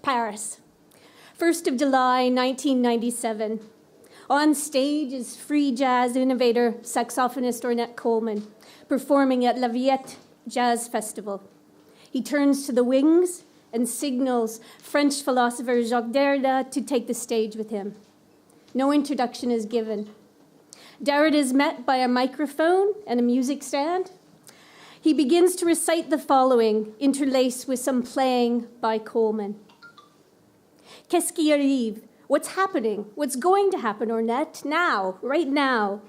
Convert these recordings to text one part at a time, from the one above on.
Paris, 1st of July, 1997. On stage is free jazz innovator, saxophonist Ornette Coleman, performing at La Villette Jazz Festival. He turns to the wings and signals French philosopher Jacques Derrida to take the stage with him. No introduction is given. Derrida is met by a microphone and a music stand. He begins to recite the following, interlaced with some playing by Coleman. Qu'est-ce qui arrive? What's happening? What's going to happen, Ornette? Now, right now.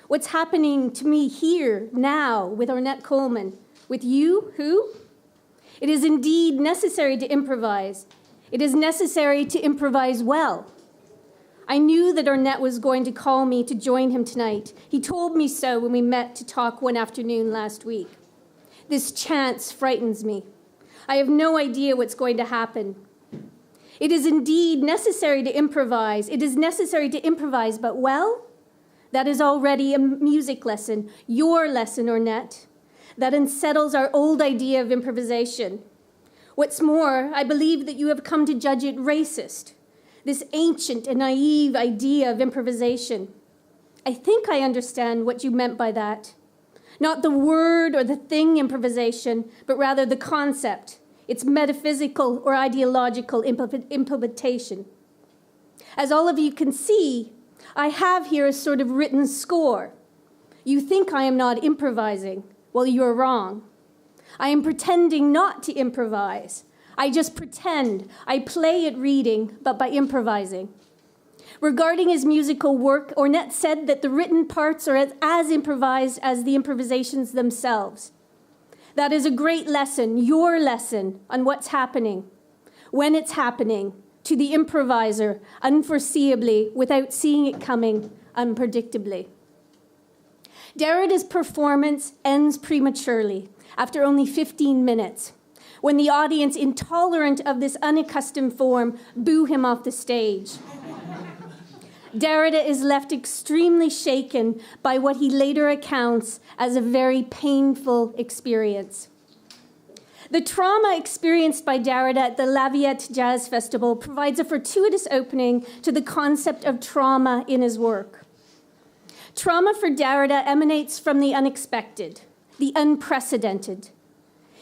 What's happening to me here, now, with Ornette Coleman? With you, who? It is indeed necessary to improvise. It is necessary to improvise well. I knew that Ornette was going to call me to join him tonight. He told me so when we met to talk one afternoon last week. This chance frightens me. I have no idea what's going to happen. It is indeed necessary to improvise. It is necessary to improvise, but well, that is already a music lesson, your lesson, Ornette. That unsettles our old idea of improvisation. What's more, I believe that you have come to judge it racist, this ancient and naive idea of improvisation. I think I understand what you meant by that. Not the word or the thing improvisation, but rather the concept, its metaphysical or ideological implementation. As all of you can see, I have here a sort of written score. You think I am not improvising. Well, you're wrong. I am pretending not to improvise. I just pretend. I play at reading, but by improvising. Regarding his musical work, Ornette said that the written parts are as improvised as the improvisations themselves. That is a great lesson, your lesson, on what's happening, when it's happening, to the improviser, unforeseeably, without seeing it coming, unpredictably. Derrida's performance ends prematurely, after only 15 minutes, when the audience, intolerant of this unaccustomed form, boo him off the stage. Derrida is left extremely shaken by what he later accounts as a very painful experience. The trauma experienced by Derrida at the La Villette Jazz Festival provides a fortuitous opening to the concept of trauma in his work. Trauma for Derrida emanates from the unexpected, the unprecedented.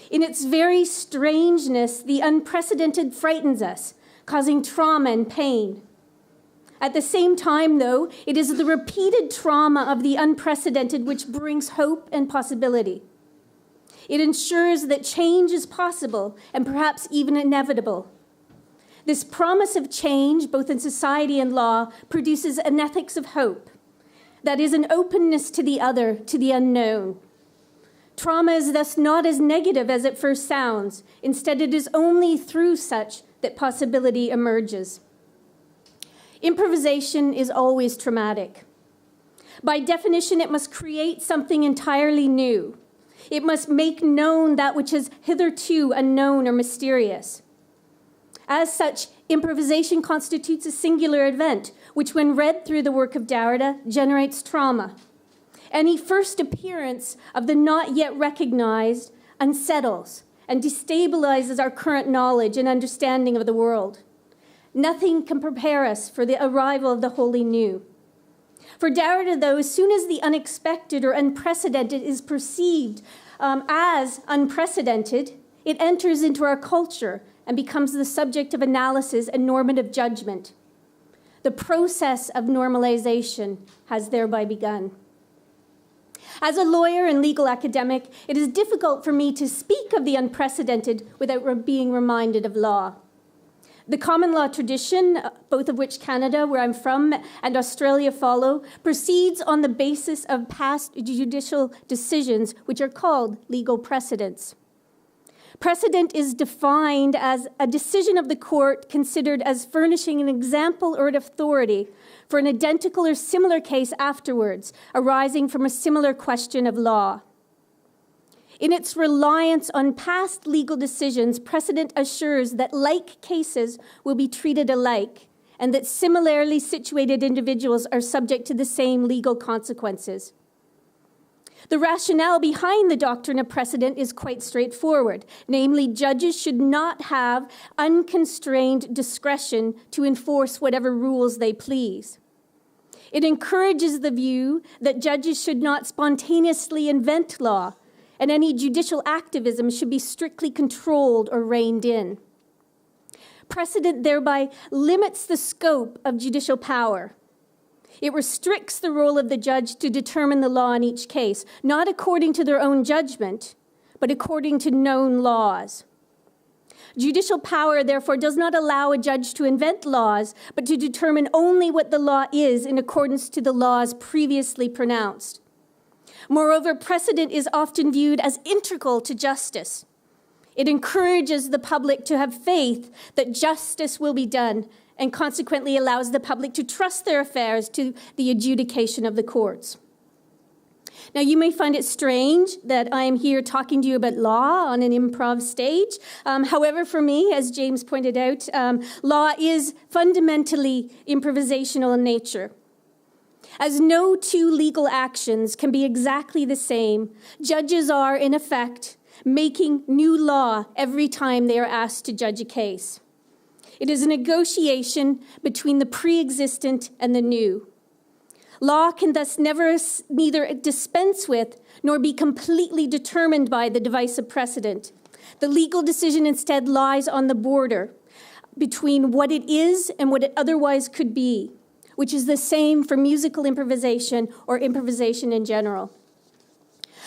In its very strangeness, the unprecedented frightens us, causing trauma and pain. At the same time, though, it is the repeated trauma of the unprecedented which brings hope and possibility. It ensures that change is possible and perhaps even inevitable. This promise of change, both in society and law, produces an ethics of hope. That is an openness to the other, to the unknown. Trauma is thus not as negative as it first sounds. Instead, it is only through such that possibility emerges. Improvisation is always traumatic. By definition, it must create something entirely new. It must make known that which is hitherto unknown or mysterious. As such, improvisation constitutes a singular event, which when read through the work of Derrida, generates trauma. Any first appearance of the not yet recognized unsettles and destabilizes our current knowledge and understanding of the world. Nothing can prepare us for the arrival of the wholly new. For Derrida, though, as soon as the unexpected or unprecedented is perceived as unprecedented, it enters into our culture and becomes the subject of analysis and normative judgment. The process of normalization has thereby begun. As a lawyer and legal academic, it is difficult for me to speak of the unprecedented without being reminded of law. The common law tradition, both of which Canada, where I'm from, and Australia follow, proceeds on the basis of past judicial decisions, which are called legal precedents. Precedent is defined as a decision of the court considered as furnishing an example or an authority for an identical or similar case afterwards, arising from a similar question of law. In its reliance on past legal decisions, precedent assures that like cases will be treated alike and that similarly situated individuals are subject to the same legal consequences. The rationale behind the doctrine of precedent is quite straightforward. Namely, judges should not have unconstrained discretion to enforce whatever rules they please. It encourages the view that judges should not spontaneously invent law, and any judicial activism should be strictly controlled or reined in. Precedent thereby limits the scope of judicial power. It restricts the role of the judge to determine the law in each case, not according to their own judgment, but according to known laws. Judicial power, therefore, does not allow a judge to invent laws, but to determine only what the law is in accordance to the laws previously pronounced. Moreover, precedent is often viewed as integral to justice. It encourages the public to have faith that justice will be done, and consequently allows the public to trust their affairs to the adjudication of the courts. Now, you may find it strange that I am here talking to you about law on an improv stage. However, for me, as James pointed out, law is fundamentally improvisational in nature. As no two legal actions can be exactly the same, judges are, in effect, making new law every time they are asked to judge a case. It is a negotiation between the pre-existent and the new. Law can thus neither dispense with nor be completely determined by the device of precedent. The legal decision instead lies on the border between what it is and what it otherwise could be, which is the same for musical improvisation or improvisation in general.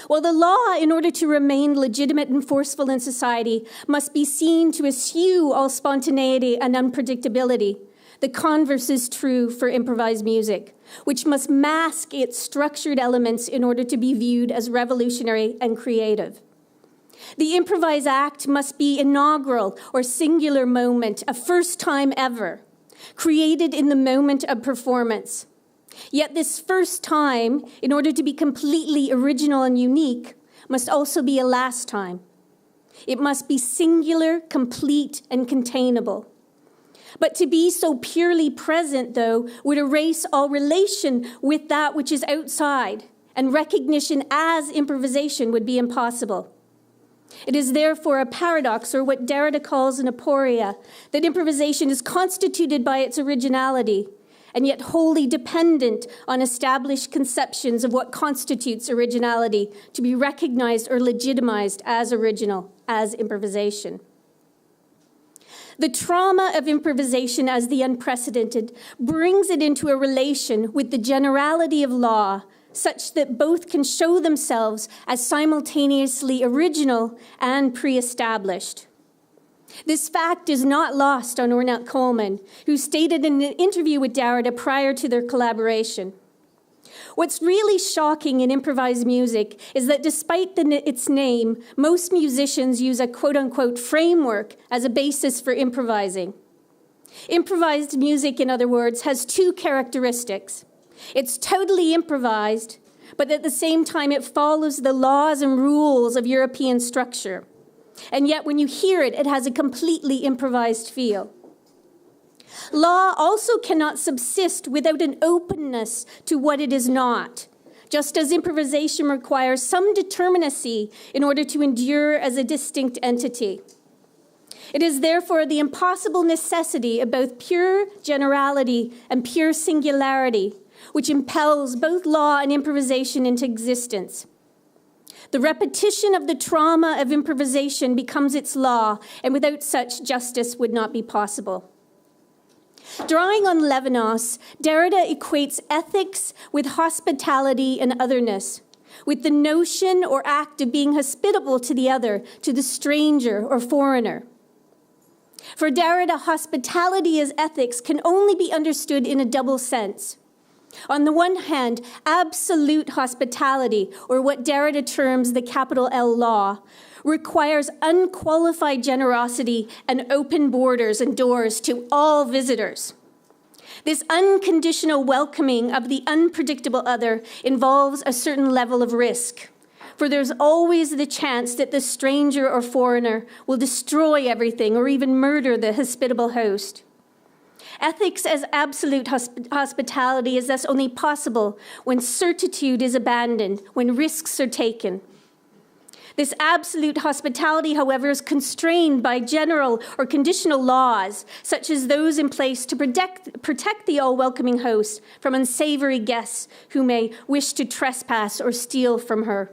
While the law, in order to remain legitimate and forceful in society, must be seen to eschew all spontaneity and unpredictability, the converse is true for improvised music, which must mask its structured elements in order to be viewed as revolutionary and creative. The improvised act must be inaugural or singular moment, a first time ever, created in the moment of performance. Yet this first time, in order to be completely original and unique, must also be a last time. It must be singular, complete, and containable. But to be so purely present, though, would erase all relation with that which is outside, and recognition as improvisation would be impossible. It is therefore a paradox, or what Derrida calls an aporia, that improvisation is constituted by its originality, and yet wholly dependent on established conceptions of what constitutes originality to be recognized or legitimized as original, as improvisation. The trauma of improvisation as the unprecedented brings it into a relation with the generality of law, such that both can show themselves as simultaneously original and pre-established. This fact is not lost on Ornette Coleman, who stated in an interview with Derrida prior to their collaboration. What's really shocking in improvised music is that despite its name, most musicians use a quote-unquote framework as a basis for improvising. Improvised music, in other words, has two characteristics. It's totally improvised, but at the same time it follows the laws and rules of European structure. And yet when you hear it, it has a completely improvised feel. Law also cannot subsist without an openness to what it is not, just as improvisation requires some determinacy in order to endure as a distinct entity. It is therefore the impossible necessity of both pure generality and pure singularity which impels both law and improvisation into existence. The repetition of the trauma of improvisation becomes its law, and without such, justice would not be possible. Drawing on Levinas, Derrida equates ethics with hospitality and otherness, with the notion or act of being hospitable to the other, to the stranger or foreigner. For Derrida, hospitality as ethics can only be understood in a double sense. On the one hand, absolute hospitality, or what Derrida terms the capital L law, requires unqualified generosity and open borders and doors to all visitors. This unconditional welcoming of the unpredictable other involves a certain level of risk, for there's always the chance that the stranger or foreigner will destroy everything or even murder the hospitable host. Ethics as absolute hospitality is thus only possible when certitude is abandoned, when risks are taken. This absolute hospitality, however, is constrained by general or conditional laws, such as those in place to protect the all-welcoming host from unsavory guests who may wish to trespass or steal from her.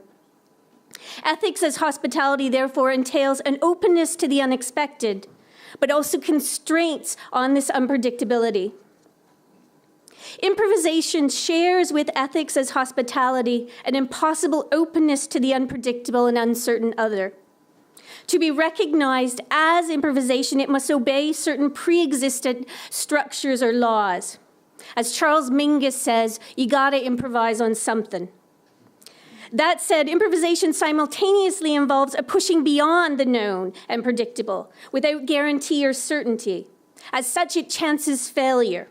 Ethics as hospitality, therefore, entails an openness to the unexpected, but also constraints on this unpredictability. Improvisation shares with ethics as hospitality an impossible openness to the unpredictable and uncertain other. To be recognized as improvisation, it must obey certain pre-existent structures or laws. As Charles Mingus says, you gotta improvise on something. That said, improvisation simultaneously involves a pushing beyond the known and predictable without guarantee or certainty. As such, it chances failure.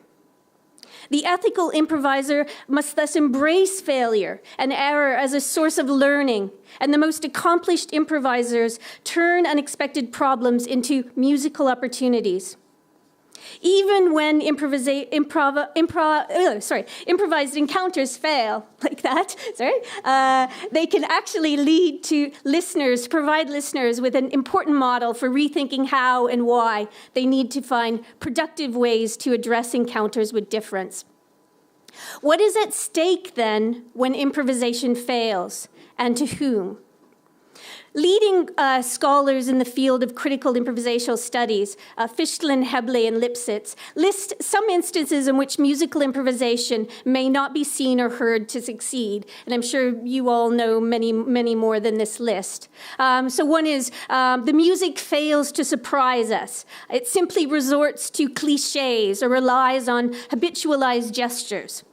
The ethical improviser must thus embrace failure and error as a source of learning, and the most accomplished improvisers turn unexpected problems into musical opportunities. Even when improvised encounters fail, like that, they can actually lead to provide listeners with an important model for rethinking how and why they need to find productive ways to address encounters with difference. What is at stake, then, when improvisation fails, and to whom? Leading scholars in the field of critical improvisational studies, Fischlin, Heble, and Lipsitz, list some instances in which musical improvisation may not be seen or heard to succeed. And I'm sure you all know many, many more than this list. So one is the music fails to surprise us. It simply resorts to cliches or relies on habitualized gestures.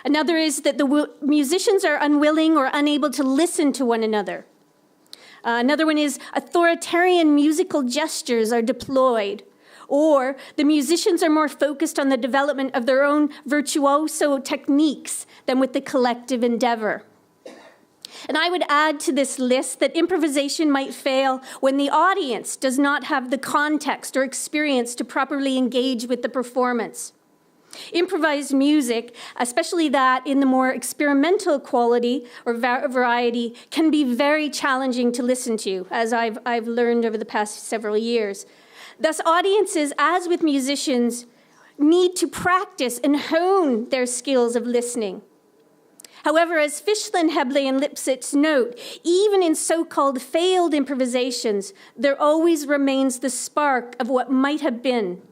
Another is that the musicians are unwilling or unable to listen to one another. Another one is authoritarian musical gestures are deployed, or the musicians are more focused on the development of their own virtuoso techniques than with the collective endeavor. And I would add to this list that improvisation might fail when the audience does not have the context or experience to properly engage with the performance. Improvised music, especially that in the more experimental quality or variety, can be very challenging to listen to, as I've learned over the past several years. Thus, audiences, as with musicians, need to practice and hone their skills of listening. However, as Fischlin, Heble, and Lipsitz note, even in so-called failed improvisations, there always remains the spark of what might have been.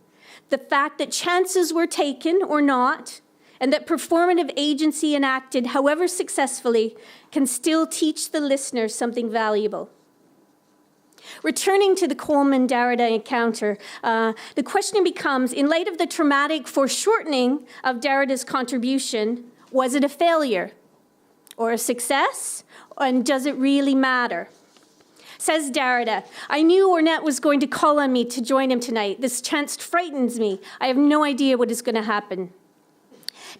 The fact that chances were taken or not, and that performative agency enacted, however successfully, can still teach the listener something valuable. Returning to the Coleman-Derrida encounter, the question becomes, in light of the traumatic foreshortening of Derrida's contribution, was it a failure or a success, and does it really matter? Says Derrida, I knew Ornette was going to call on me to join him tonight. This chance frightens me. I have no idea what is going to happen.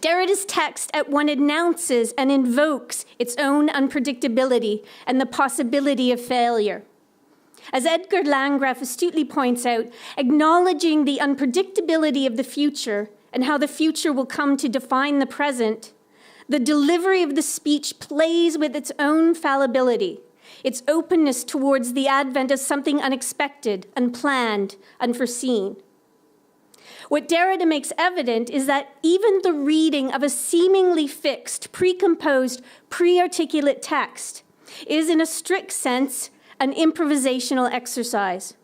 Derrida's text at once announces and invokes its own unpredictability and the possibility of failure. As Edgar Landgraf astutely points out, acknowledging the unpredictability of the future and how the future will come to define the present, the delivery of the speech plays with its own fallibility, its openness towards the advent of something unexpected, unplanned, unforeseen. What Derrida makes evident is that even the reading of a seemingly fixed, precomposed, pre-articulate text is, in a strict sense, an improvisational exercise.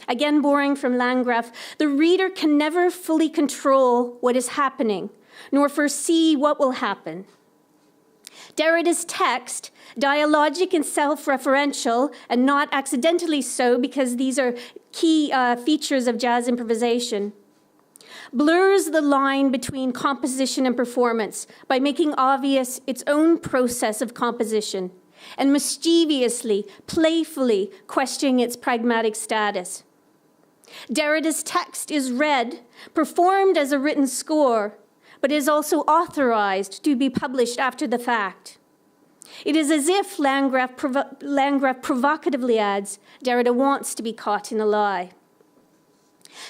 Again, borrowing from Landgraf, the reader can never fully control what is happening, nor foresee what will happen. Derrida's text, dialogic and self-referential, and not accidentally so because these are key features of jazz improvisation, blurs the line between composition and performance by making obvious its own process of composition and mischievously, playfully questioning its pragmatic status. Derrida's text is read, performed as a written score, but is also authorized to be published after the fact. It is as if, Landgraf provocatively adds, Derrida wants to be caught in a lie.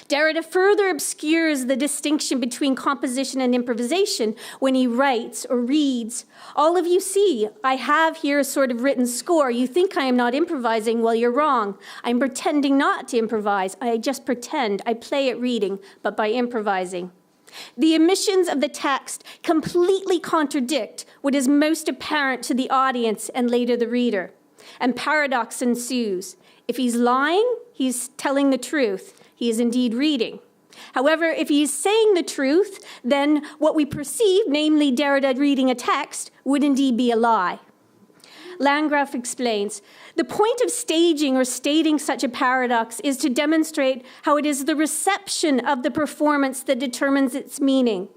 Derrida further obscures the distinction between composition and improvisation when he writes or reads, "All of you see, I have here a sort of written score. You think I am not improvising? Well, you're wrong. I'm pretending not to improvise. I just pretend. I play at reading, but by improvising." The omissions of the text completely contradict what is most apparent to the audience and later the reader, and paradox ensues. If he's lying, he's telling the truth. He is indeed reading. However, if he is saying the truth, then what we perceive, namely Derrida reading a text, would indeed be a lie. Landgraf explains, the point of staging or stating such a paradox is to demonstrate how it is the reception of the performance that determines its meaning.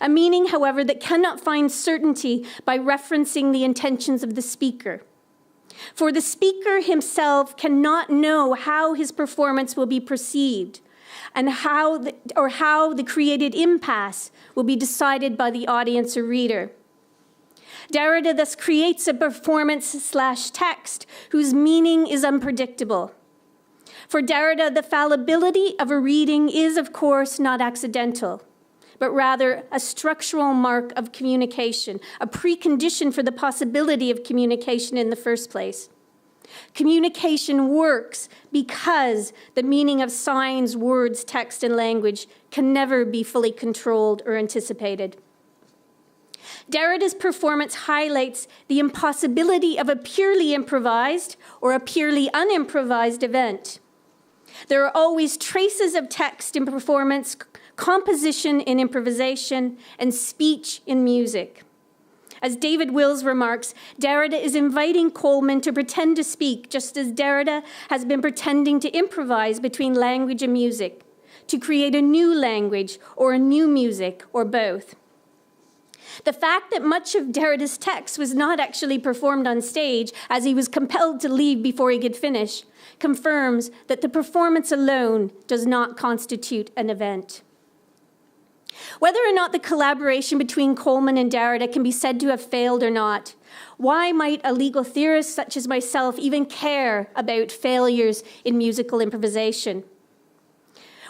A meaning, however, that cannot find certainty by referencing the intentions of the speaker. For the speaker himself cannot know how his performance will be perceived and how the created impasse will be decided by the audience or reader. Derrida thus creates a performance/text whose meaning is unpredictable. For Derrida, the fallibility of a reading is, of course, not accidental, but rather a structural mark of communication, a precondition for the possibility of communication in the first place. Communication works because the meaning of signs, words, text, and language can never be fully controlled or anticipated. Derrida's performance highlights the impossibility of a purely improvised or a purely unimprovised event. There are always traces of text in performance, composition in improvisation, and speech in music. As David Wills remarks, Derrida is inviting Coleman to pretend to speak, just as Derrida has been pretending to improvise between language and music, to create a new language or a new music, or both. The fact that much of Derrida's text was not actually performed on stage, as he was compelled to leave before he could finish, confirms that the performance alone does not constitute an event. Whether or not the collaboration between Coleman and Derrida can be said to have failed or not, why might a legal theorist such as myself even care about failures in musical improvisation?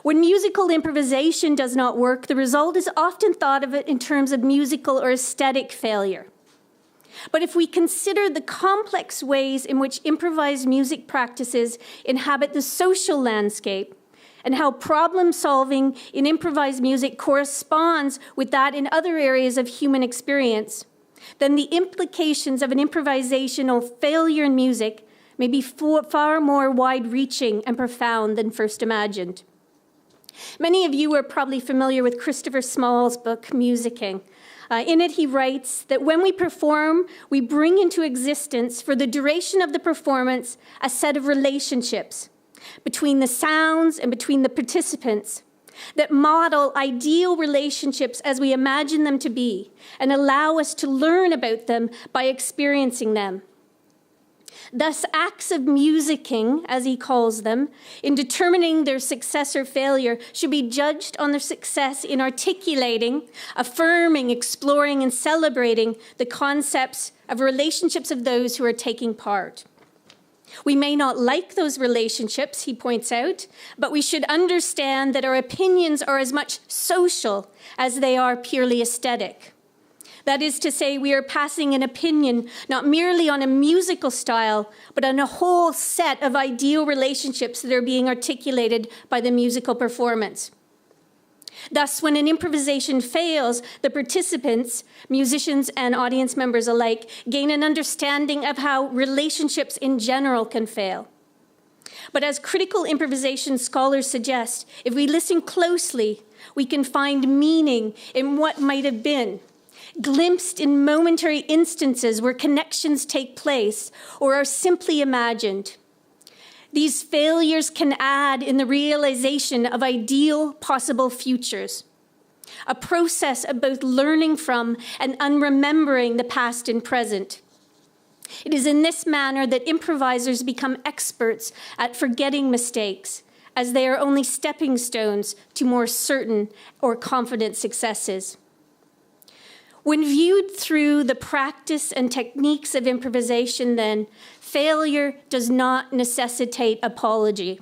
When musical improvisation does not work, the result is often thought of it in terms of musical or aesthetic failure. But if we consider the complex ways in which improvised music practices inhabit the social landscape, and how problem-solving in improvised music corresponds with that in other areas of human experience, then the implications of an improvisational failure in music may be far more wide-reaching and profound than first imagined. Many of you are probably familiar with Christopher Small's book, Musicking. In it, he writes that when we perform, we bring into existence, for the duration of the performance, a set of relationships between the sounds and between the participants that model ideal relationships as we imagine them to be and allow us to learn about them by experiencing them. Thus, acts of musicking, as he calls them, in determining their success or failure, should be judged on their success in articulating, affirming, exploring, and celebrating the concepts of relationships of those who are taking part. We may not like those relationships, he points out, but we should understand that our opinions are as much social as they are purely aesthetic. That is to say, we are passing an opinion not merely on a musical style, but on a whole set of ideal relationships that are being articulated by the musical performance. Thus, when an improvisation fails, the participants, musicians and audience members alike, gain an understanding of how relationships in general can fail. But as critical improvisation scholars suggest, if we listen closely, we can find meaning in what might have been, glimpsed in momentary instances where connections take place or are simply imagined. These failures can add in the realization of ideal possible futures, a process of both learning from and unremembering the past and present. It is in this manner that improvisers become experts at forgetting mistakes, as they are only stepping stones to more certain or confident successes. When viewed through the practice and techniques of improvisation, then, failure does not necessitate apology.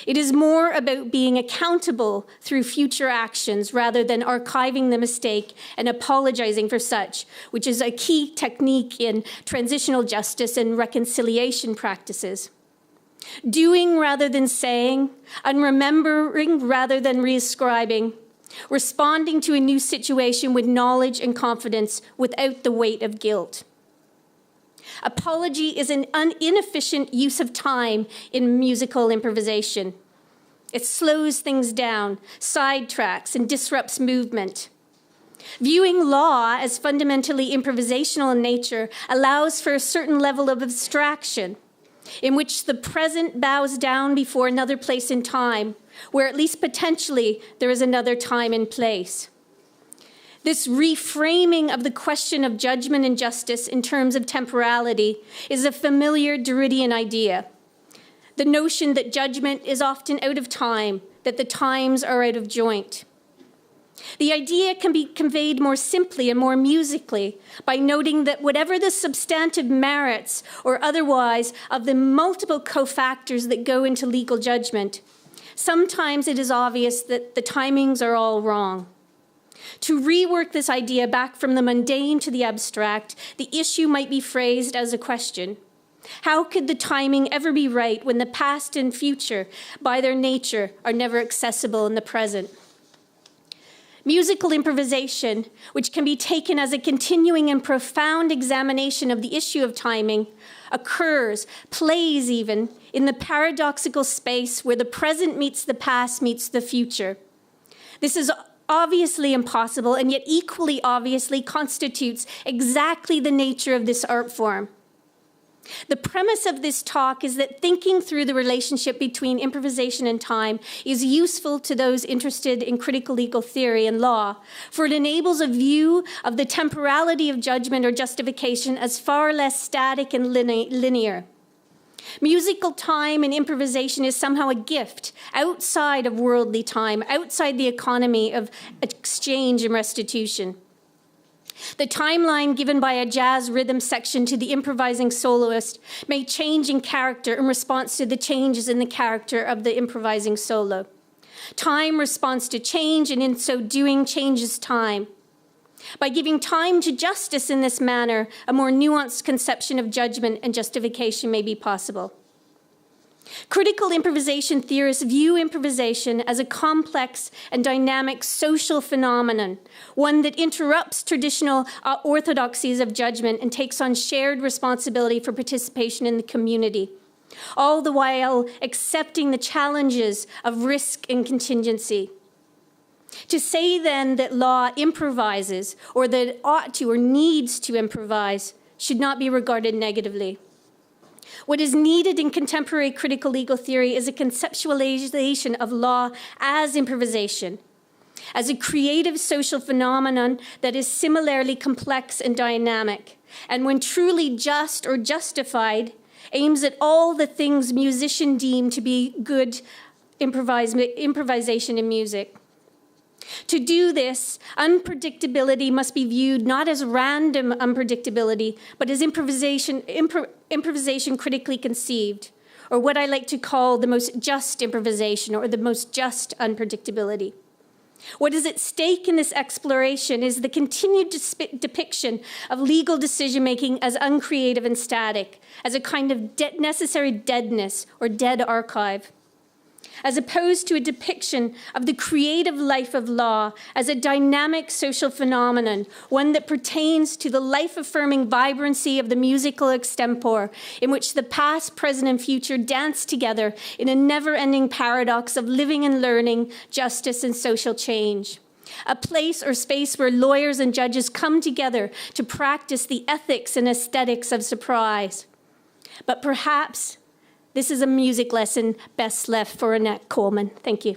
It is more about being accountable through future actions rather than archiving the mistake and apologizing for such, which is a key technique in transitional justice and reconciliation practices. Doing rather than saying, unremembering rather than reascribing, responding to a new situation with knowledge and confidence without the weight of guilt. Apology is an inefficient use of time in musical improvisation. It slows things down, sidetracks, and disrupts movement. Viewing law as fundamentally improvisational in nature allows for a certain level of abstraction, in which the present bows down before another place in time, where at least potentially there is another time and place. This reframing of the question of judgment and justice in terms of temporality is a familiar Derridian idea. The notion that judgment is often out of time, that the times are out of joint. The idea can be conveyed more simply and more musically by noting that whatever the substantive merits or otherwise of the multiple cofactors that go into legal judgment, sometimes it is obvious that the timings are all wrong. To rework this idea back from the mundane to the abstract, the issue might be phrased as a question. How could the timing ever be right when the past and future, by their nature, are never accessible in the present? Musical improvisation, which can be taken as a continuing and profound examination of the issue of timing, occurs, plays even, in the paradoxical space where the present meets the past meets the future. This is obviously impossible, and yet equally obviously constitutes exactly the nature of this art form. The premise of this talk is that thinking through the relationship between improvisation and time is useful to those interested in critical legal theory and law, for it enables a view of the temporality of judgment or justification as far less static and linear. Musical time and improvisation is somehow a gift outside of worldly time, outside the economy of exchange and restitution. The timeline given by a jazz rhythm section to the improvising soloist may change in character in response to the changes in the character of the improvising solo. Time responds to change, and in so doing, changes time. By giving time to justice in this manner, a more nuanced conception of judgment and justification may be possible. Critical improvisation theorists view improvisation as a complex and dynamic social phenomenon, one that interrupts traditional orthodoxies of judgment and takes on shared responsibility for participation in the community, all the while accepting the challenges of risk and contingency. To say then that law improvises, or that it ought to or needs to improvise, should not be regarded negatively. What is needed in contemporary critical legal theory is a conceptualization of law as improvisation, as a creative social phenomenon that is similarly complex and dynamic, and when truly just or justified, aims at all the things musicians deem to be good improvisation in music. To do this, unpredictability must be viewed not as random unpredictability, but as improvisation critically conceived, or what I like to call the most just improvisation, or the most just unpredictability. What is at stake in this exploration is the continued depiction of legal decision-making as uncreative and static, as a kind of necessary deadness or dead archive, as opposed to a depiction of the creative life of law as a dynamic social phenomenon, one that pertains to the life-affirming vibrancy of the musical extempore, in which the past, present, and future dance together in a never-ending paradox of living and learning, justice, and social change. A place or space where lawyers and judges come together to practice the ethics and aesthetics of surprise. But perhaps this is a music lesson best left for Annette Coleman. Thank you.